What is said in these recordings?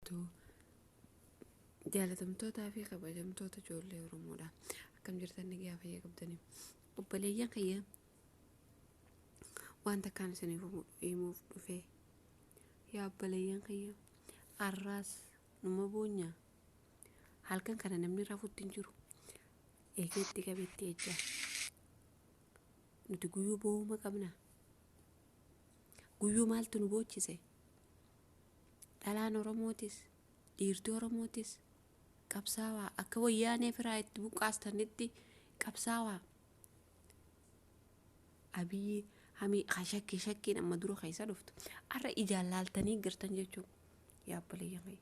jirtu jaalatamtootaa fi kabajamtoota ijoollee Oromoodha. Akkam jirtan nagaa fayyaa qabdanii. Obboleeyyan kiyya wanta kaan isiniif himuuf dhufe. Yaa obboleeyyan kiyya arraas numa boonya halkan kana namni rafuutti hin jiru. Eegeetti qabeetti ejja. Nuti guyyuu booma qabna. Guyyuu maaltu nu boochise? Dhalaan Oromootis, dhiirtii Oromootis qabsaawaa akka wayyaanee firaa itti buqqaastanitti qabsaawaa. Abiyyi hamii shakkii nama dura keessa dhuftu. Arra ijaan laaltanii gartan jechuudha. Yaa obboleeyyan kiyya.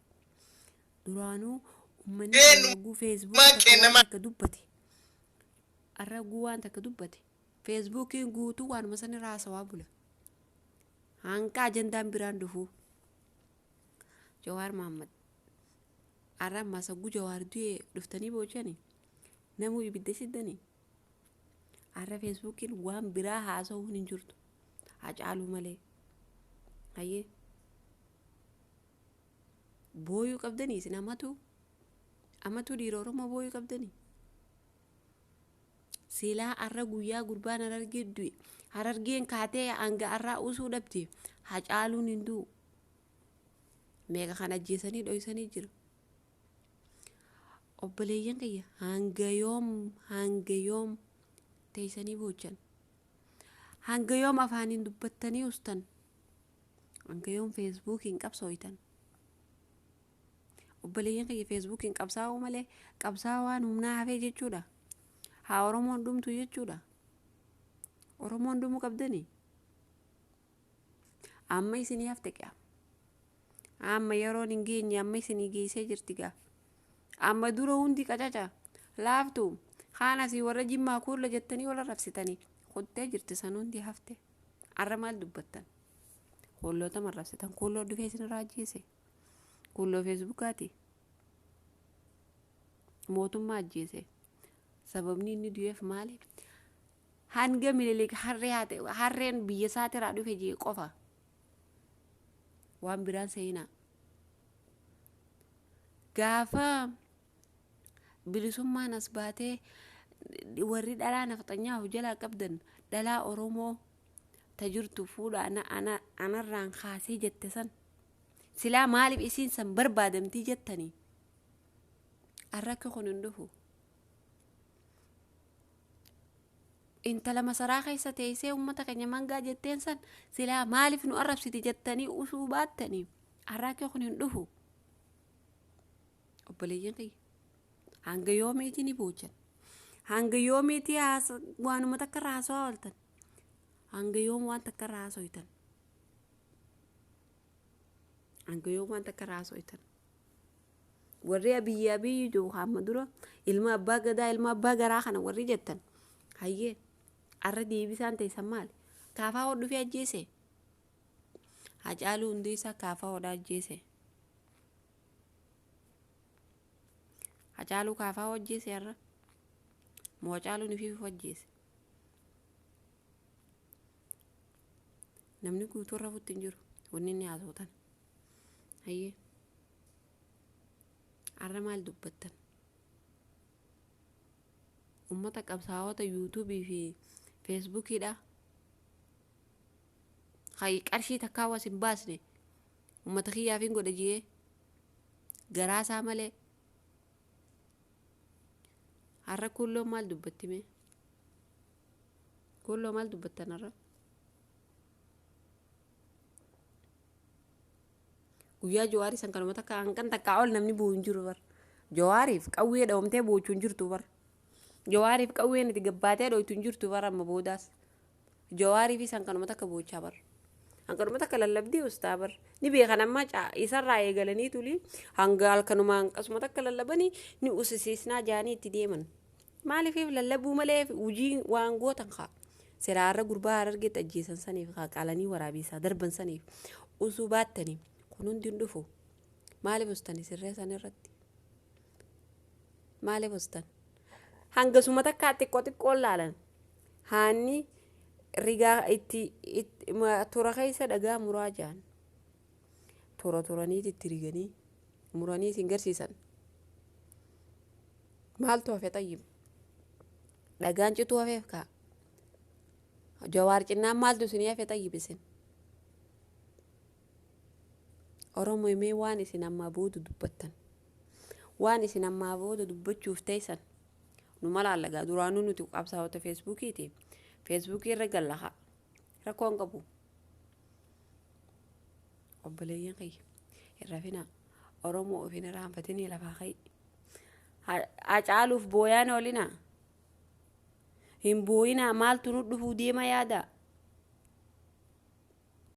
Duraanuu uummanni guu feesbuukii akka dubbate. Arra guu waan takka dubbate. Feesbuukiin guutuu waanuma san irraa haasawaa bula. Hanqa ajandaan biraan dhufu. Jawaar Mohammad. Arra masa guu Jawaar du'ee dhuftanii boochanii. Namuu ibidda siddanii. Arra feesbuukiin waan biraa haasawuun hin jirtu. Hacaaluu malee. Hayyee. Booyuu qabdanii isin amatu dhiira Oromoo booyuu qabdanii. Silaa arra guyyaa gurbaan Harargee du'e. Harargeen kaatee hanga arraa usuu dhabde. Hacaaluun hin du'u. Meeqa kan ajjeesanii dhoysanii jira. Obboleeyyan kiyya hanga yoom teessanii boochan. Hanga yoom afaaniin dubbattanii ustan. Hanga yoom feesbuukiin qabsooytan. Obboleeyyan kiyya feesbuukiin qabsaa'uu malee qabsaawaan humnaa hafee jechuudha. Haa Oromoon dhumtu jechuudha. Oromoon dhumuu qabdanii. Amma isinii hafte qiyaa. Amma yeroon hin geenye amma isinii geessee jirti gaa. Amma dura hundi qacaca laaftu haanasii warra Jimmaa kuulla jettanii wala rabsitanii qottee jirti san hundi hafte. Arra maal dubbattan? Kuulloota marrabsitan kuulloo dhufee isin raajjeese. Kuulloo feesbuukaati. Mootummaa ajjeese. Sababni inni du'eef maali? Hanga Minilik harreen biyya isaatirraa dhufe jee qofa. Waan biraan seenaa. Gaafa bilisummaan as baatee warri dhalaa nafxanyaa jalaa qabdan dhalaa Oromoo tajirtu fuudha anarraan kaasee jette san. Silaa maaliif isiin san barbaadamtii jettanii? Arra akka kun hin dhufu. Intala masaraa keessa teessee uummata keenya mangaa jetteen san silaa maaliif nu arrabsiti jettanii usuu baattanii? Arra akka kun hin dhufu. Obboleeyyan kiyya. Hanga yoomiitii ni boochan. Hanga yoomiitii waanuma takka irraa haasawaa ooltan. Hanga yoom waan takka irraa haasoytan. Hanga yoom waan takka irraa haasoytan. Warri abiyyi jiru hamma dura ilma abbaa gadaa ilma abbaa garaa kana warri jettan. Hayyee. Arra deebisaan teessan maali? Kaafaa hodhuu fi ajjeese. Hacaaluu hundi isaa kaafaa hodhaa ajjeese. Hacaaluu kaafaa hojjeese arra. Moo Hacaaluu ni fiifu hojjeese. Namni guutuu rafuutti hin jiru. Wanni inni haasawtan. Hayyee. Arra maal dubbattan? Uummata qabsaa'ota yuutuubii fi feesbuukiidha. Qarshii takkaa was hin baasne. Uummata kiyyaaf hin godha jee. Garaasaa malee. Arra kuulloo maal dubbattime? Kuulloo maal dubbattan arra? Guyyaa Jawaarii san kanuma takka hanqan takkaa ol namni bu'u hin jiru bar. Jawaariif qawwee dhawamtee boochuu hin jirtu bar. Jawaariif qawween itti gabbaatee dhoytu hin jirtu bar amma boodaas. Jawaariif san kanuma takka boochaa bar. Hanqanuma takka lallabdii ustaa bar. Ni beekan amma isarraa eegalanii tuli hanga halkanuma hanqasuma takka lallabanii ni usisiisnaa jaanii itti deeman. Maaliif lallabuu malee hojii waan gootan kaa. Siraarra gurbaa Harargeetti ajjeesan saniif qaalanii waraabisaa darban saniif usuu baattanii kun hundi hin dhufu. Maaliif ustani sirree san irratti? Maaliif ustan? Hangasuma takka xiqqoo laalan. Haanni rigaa itti tura keessa dhagaa muraa jaan. Turaniiti itti riganii muranii isin garsiisan maaltu hafe xayyib dhagaan cituu hafeef kaa jawaar cinnaan maaltu isinii hafe xayyib isin oromoo himee waan isin ammaa booda dubbattan waan isin ammaa booda dubbachuuf teessan nu malaalagaa duraanuu nuti qabsaa'ota feesbuukiiti feesbuukii irra gallaha rakkoon qabu obboleeyyan kiyya irra fina oromoo ofin raanfatinii lafaa kay Hacaaluuf booyaan oolina hin booyinaa maaltu nu dhufuu deema yaada